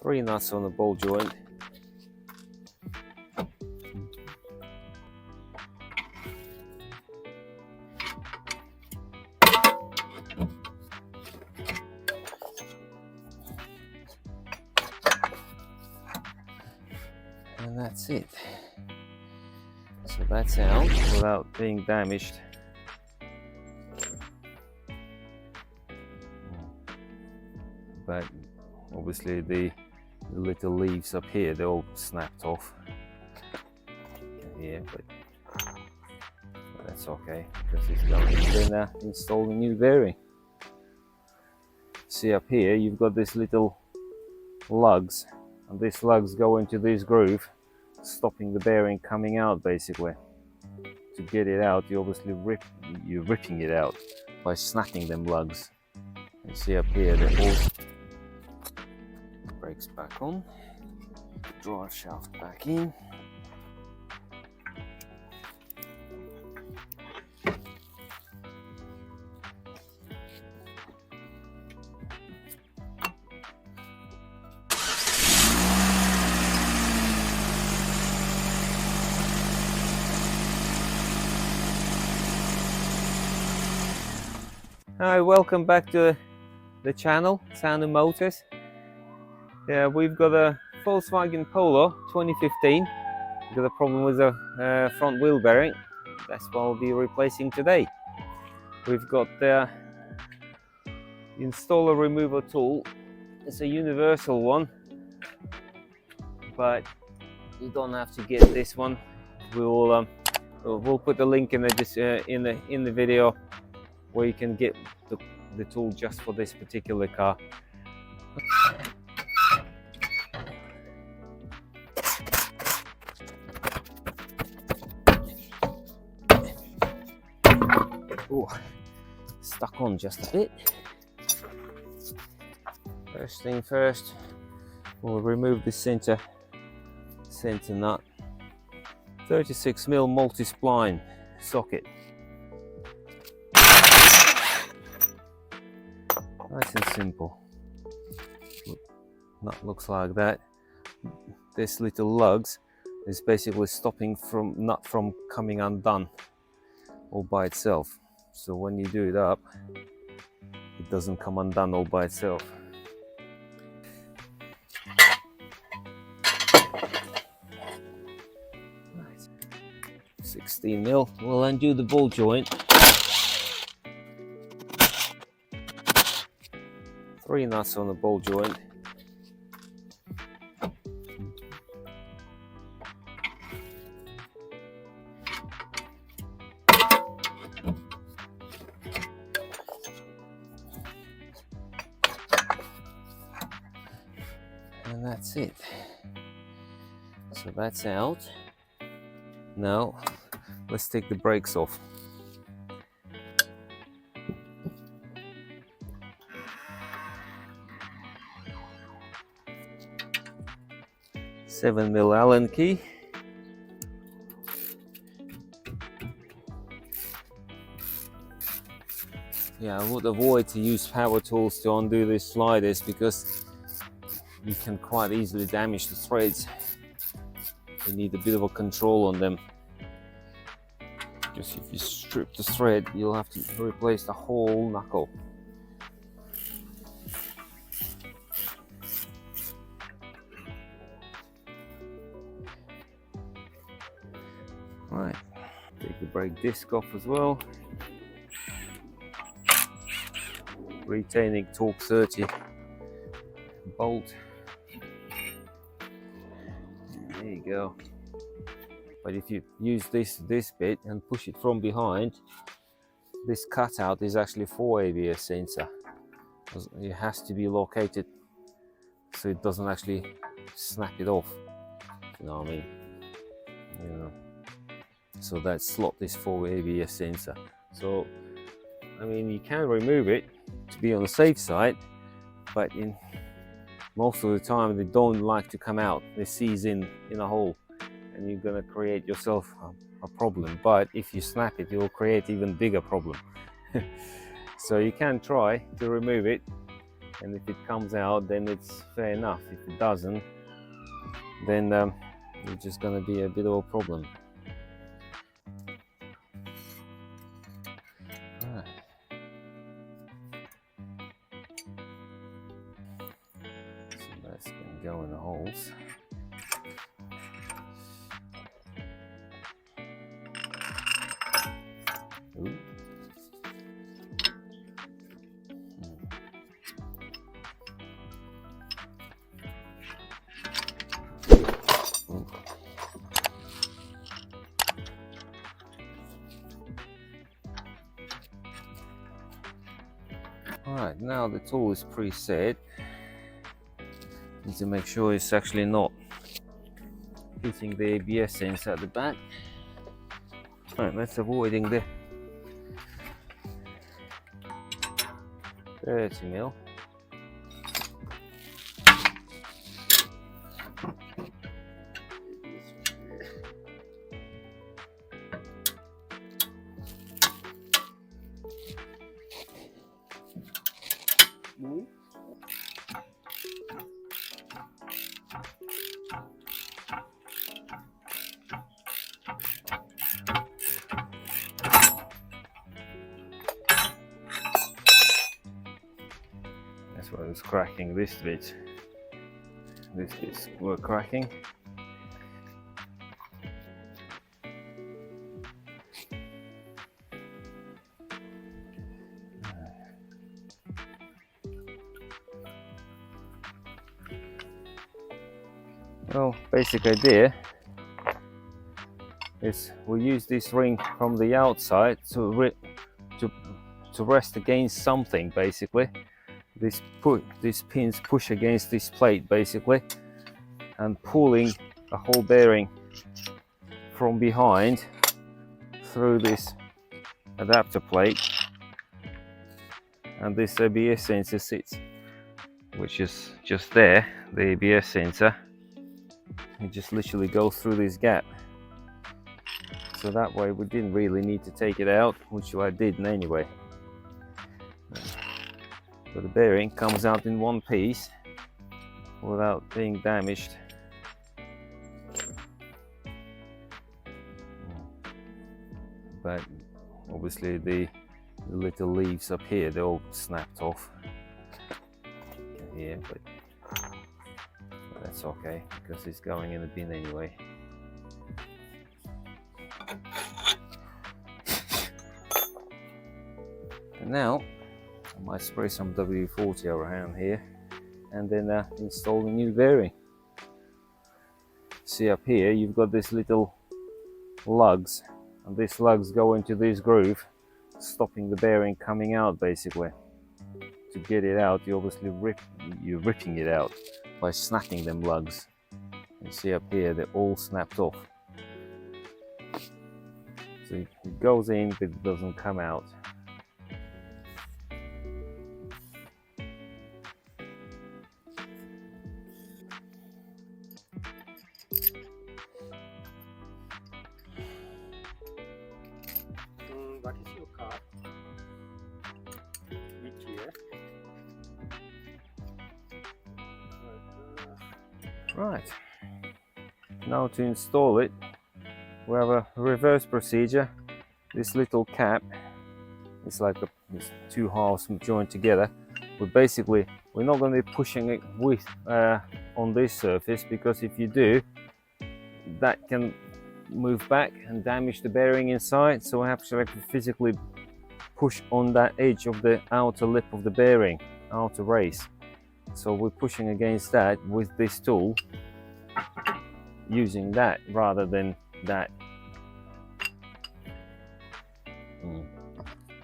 3 nuts on the ball joint. And that's it. So that's out without being damaged. But obviously the little leaves up here, they're all snapped off. Yeah, but that's okay because it's going to then install a new bearing. See up here, you've got this little lugs, and these lugs go into this groove, stopping the bearing coming out. Basically, to get it out, you obviously you're ripping it out by snapping them lugs. You see up here, the all brakes back on, drive shaft back in. Hi, welcome back to the channel, Sanu Motors. Yeah, we've got a Volkswagen Polo 2015. We've got a problem with the front wheel bearing. That's what I'll be replacing today. We've got the installer remover tool. It's a universal one, but you don't have to get this one. We'll put the link in the video where you can get the tool just for this particular car. Oh, stuck on just a bit. First thing first, we'll remove the center nut. 36mm multi-spline socket. Nice and simple. Nut looks like that. This little lugs is basically stopping nut from coming undone all by itself. So when you do it up, it doesn't come undone all by itself. Right. 16mm. We'll undo the ball joint. 3 nuts on the ball joint. And that's it. So that's out. Now let's take the brakes off. $7mm Allen key. Yeah, I would avoid to use power tools to undo these sliders because you can quite easily damage the threads. You need a bit of a control on them. Just if you strip the thread, you'll have to replace the whole knuckle. Right, take the brake disc off as well. Retaining torque 30 bolt. There you go. But if you use this bit and push it from behind, this cutout is actually for ABS sensor. It has to be located so it doesn't actually snap it off. You know what I mean? You know. So that slot is for ABS sensor. So I mean, you can remove it to be on the safe side, but most of the time they don't like to come out. They seize in a hole, and you're gonna create yourself a problem. But if you snap it, it will create even bigger problem. So you can try to remove it, and if it comes out, then it's fair enough. If it doesn't, then it's just gonna be a bit of a problem. Right. So that's gonna go in the holes. Ooh. Alright, now the tool is preset. Need to make sure it's actually not hitting the ABS sensor at the back. Alright, that's avoiding the 30mm. That's why I was cracking this bit. This bits were cracking. Well, basic idea is we use this ring from the outside to rest against something. Basically, these pins push against this plate basically, and pulling the whole bearing from behind through this adapter plate, and this ABS sensor sits, which is just there. The ABS sensor. It just literally goes through this gap, so that way we didn't really need to take it out, which I didn't anyway. So the bearing comes out in one piece without being damaged. But obviously the little leaves up here, they're all snapped off here, but that's okay because it's going in the bin anyway. And now I might spray some W40 around here and then install a new bearing. See up here you've got this little lugs, and these lugs go into this groove, stopping the bearing coming out basically. To get it out, you're obviously ripping it out by snapping them lugs. You see up here they're all snapped off. So it goes in but it doesn't come out. What is your car? Which year? Right, now to install it, we have a reverse procedure. This little cap is like it's two halves joined together. But basically, we're not going to be pushing it with on this surface, because if you do, that can move back and damage the bearing inside. So we have to physically push on that edge of the outer lip of the bearing, outer race. So we're pushing against that with this tool, using that rather than that.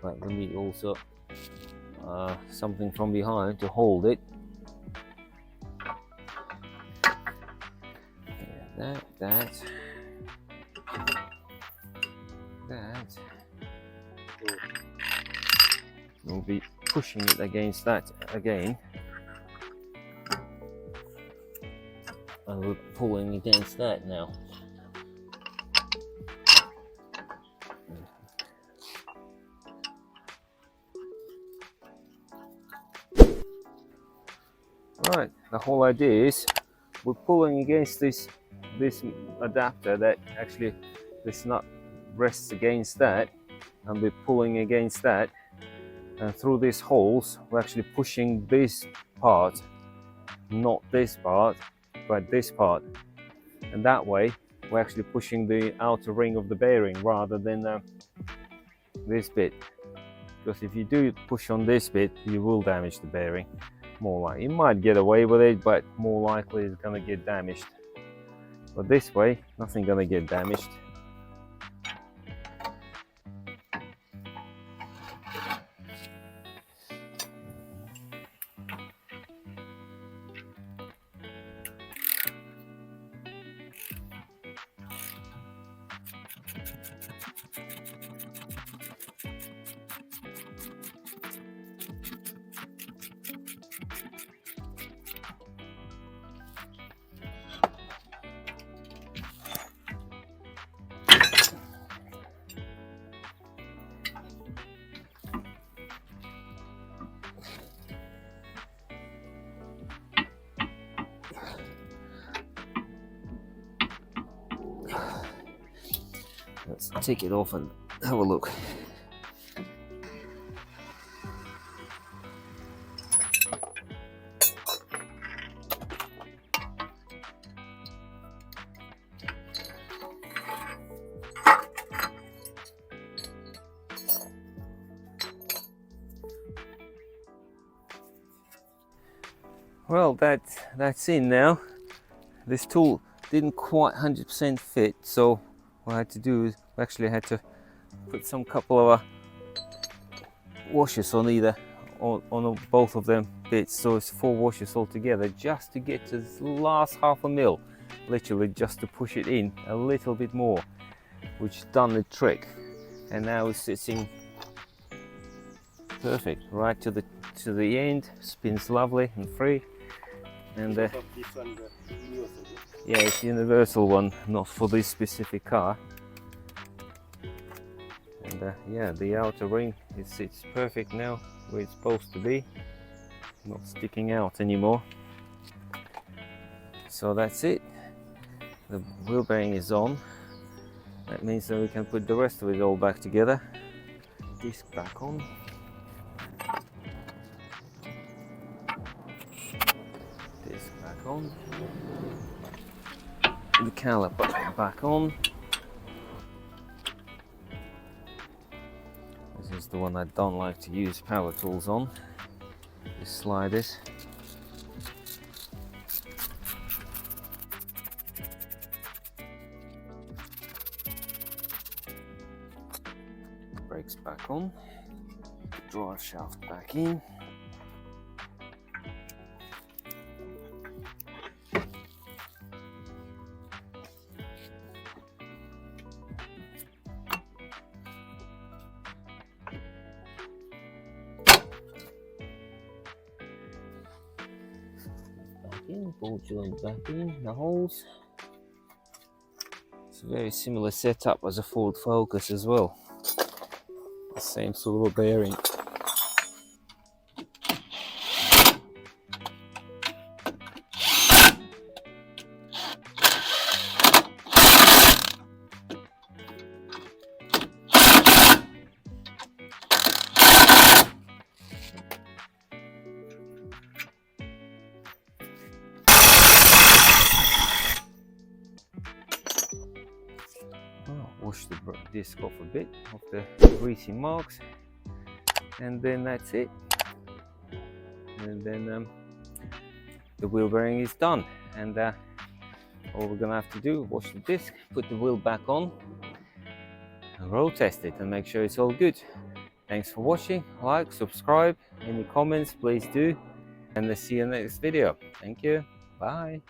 But we need also something from behind to hold it. Yeah, that. We'll be pushing it against that again. And we're pulling against that now. the whole idea is we're pulling against this adapter that actually this nut rests against that, and we're pulling against that, and through these holes we're actually pushing this part, not this part but this part, and that way we're actually pushing the outer ring of the bearing rather than this bit, because if you do push on this bit you will damage the bearing. More like you might get away with it, but more likely it's gonna get damaged. But this way nothing gonna get damaged. Let's take it off and have a look. Well, that's in now. This tool didn't quite 100% fit, so what I had to do is we actually had to put some couple of washers on either on both of them bits, so it's 4 washers altogether, just to get to the last 1/2 mil, literally just to push it in a little bit more, which done the trick. And now it's sitting perfect right to the end, spins lovely and free. And yeah, it's universal one, not for this specific car. And yeah, the outer ring sits perfect now where it's supposed to be, not sticking out anymore. So that's it. The wheel bearing is on. That means that we can put the rest of it all back together. Disc back on. Disc back on. The caliper back on. This is the one I don't like to use power tools on. The sliders. Brakes back on. Drive shaft back in. Ball joint back in the holes. It's a very similar setup as a Ford Focus as well. The same sort of bearing. Wash the disc off a bit of the greasy marks, and then that's it. And then the wheel bearing is done, and all we're gonna have to do, wash the disc, put the wheel back on, and road test it and make sure it's all good. Thanks for watching. Like, subscribe, any comments please do, and I'll see you in the next video. Thank you, bye.